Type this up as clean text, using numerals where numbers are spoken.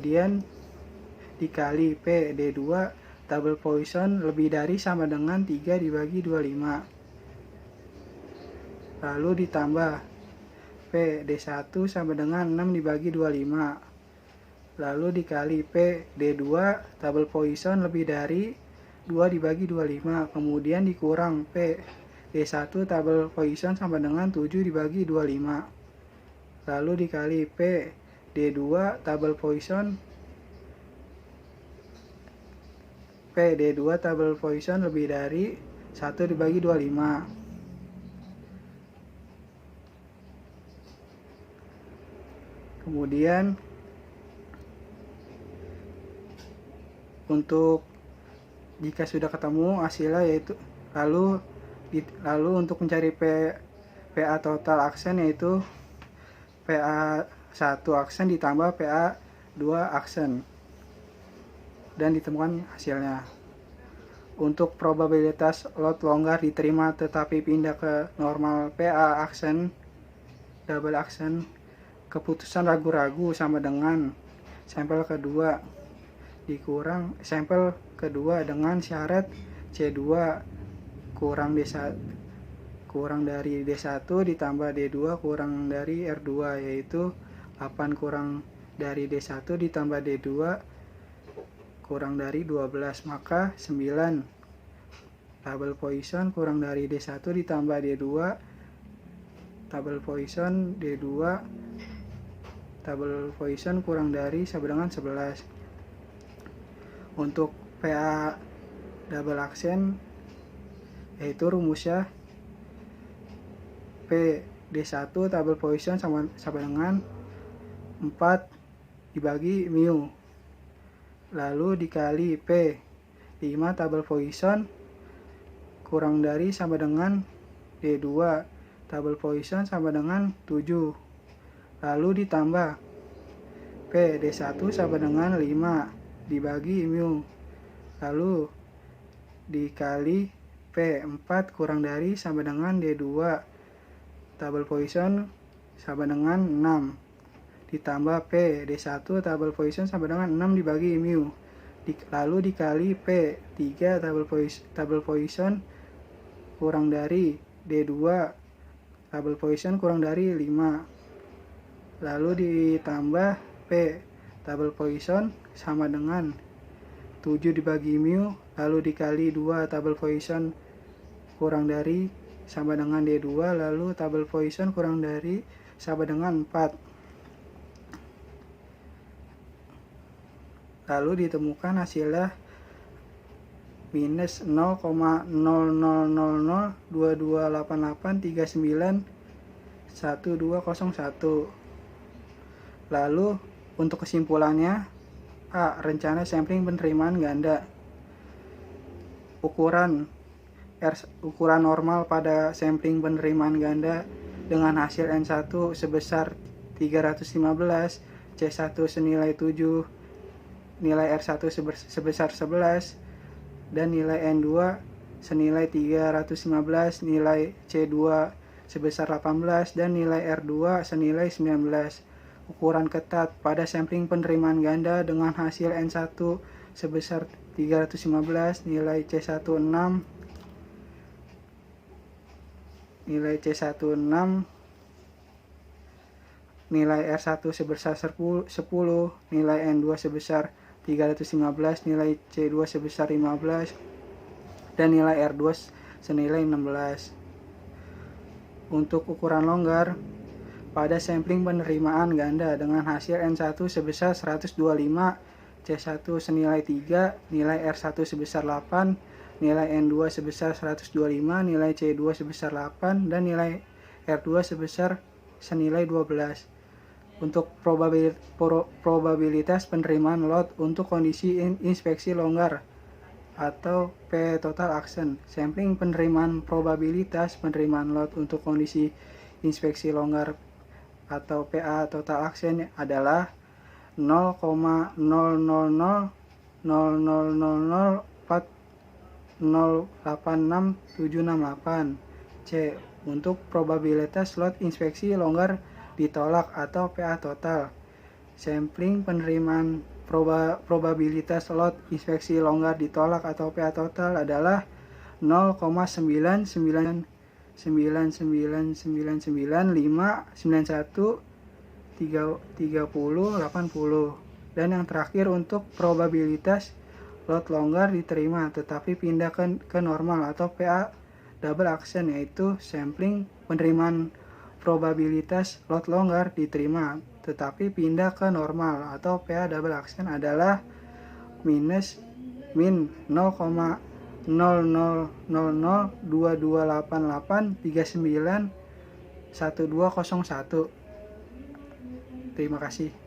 kemudian dikali P D2 double Poisson lebih dari sama dengan 3 dibagi 25. Lalu ditambah P D1 sama dengan 6 dibagi 25. Lalu dikali P D2 double Poisson lebih dari 2 dibagi 25. Kemudian dikurang P D1 double Poisson sama dengan 7 dibagi 25. Lalu dikali P D2 double Poisson lebih dari 1 dibagi 25. Kemudian untuk jika sudah ketemu hasilnya, yaitu lalu untuk mencari PA total aksen, yaitu PA1 aksen ditambah PA2 aksen, dan ditemukan hasilnya. Untuk probabilitas load longgar diterima tetapi pindah ke normal PA aksen double aksen, keputusan ragu-ragu sama dengan sampel kedua dikurang sampel kedua dengan syarat C2 kurang dari D1 ditambah D2 kurang dari R2, yaitu 8 kurang dari D1 ditambah D2 kurang dari 12, maka 9 double Poisson kurang dari D1 ditambah D2 double Poisson D2 double Poisson kurang dari sama dengan 11. Untuk PA double aksen, yaitu rumusnya P D1 double Poisson sama dengan 4 dibagi mu, lalu dikali P 5 double Poisson kurang dari sama dengan D2 double Poisson sama dengan 7, lalu ditambah P D1 sama dengan 5 dibagi mu, lalu dikali P4 kurang dari sama dengan D2 double Poisson sama dengan 6 ditambah P D1 double Poisson sama dengan 6 dibagi mu, lalu dikali P3 double Poisson kurang dari D2 double Poisson kurang dari 5, lalu ditambah P double Poisson sama dengan 7 dibagi mu, lalu dikali 2 double Poisson kurang dari sama dengan D2, lalu double Poisson kurang dari sama dengan 4. Lalu ditemukan hasilnya minus 0,002288391201. Lalu untuk kesimpulannya, A. Rencana sampling penerimaan ganda. Ukuran normal pada sampling penerimaan ganda dengan hasil N1 sebesar 315, C1 senilai 7, nilai R1 sebesar 11, dan nilai N2 senilai 315, nilai C2 sebesar 18, dan nilai R2 senilai 19. Ukuran ketat pada sampling penerimaan ganda dengan hasil N1 sebesar 315, nilai C1 6, nilai R1 sebesar 10, nilai N2 sebesar 315, nilai C2 sebesar 15, dan nilai R2 senilai 16. Untuk ukuran longgar pada sampling penerimaan ganda dengan hasil N1 sebesar 125, C1 senilai 3, nilai R1 sebesar 8, nilai N2 sebesar 125, nilai C2 sebesar 8, dan nilai R2 sebesar senilai 12. Untuk probabilitas penerimaan load untuk kondisi inspeksi longgar atau P total aksen. Sampling penerimaan probabilitas penerimaan load untuk kondisi inspeksi longgar atau PA total aksen adalah 0,000004086768. C. Untuk probabilitas slot inspeksi longgar ditolak atau PA total. sampling penerimaan probabilitas lot inspeksi longgar ditolak atau PA total adalah 0,9999995913080. Dan yang terakhir untuk probabilitas lot longgar diterima tetapi pindah ke normal atau PA double action, yaitu sampling penerimaan probabilitas lot longgar diterima tetapi pindah ke normal atau PA double action adalah min 0,00002288391201. Terima kasih.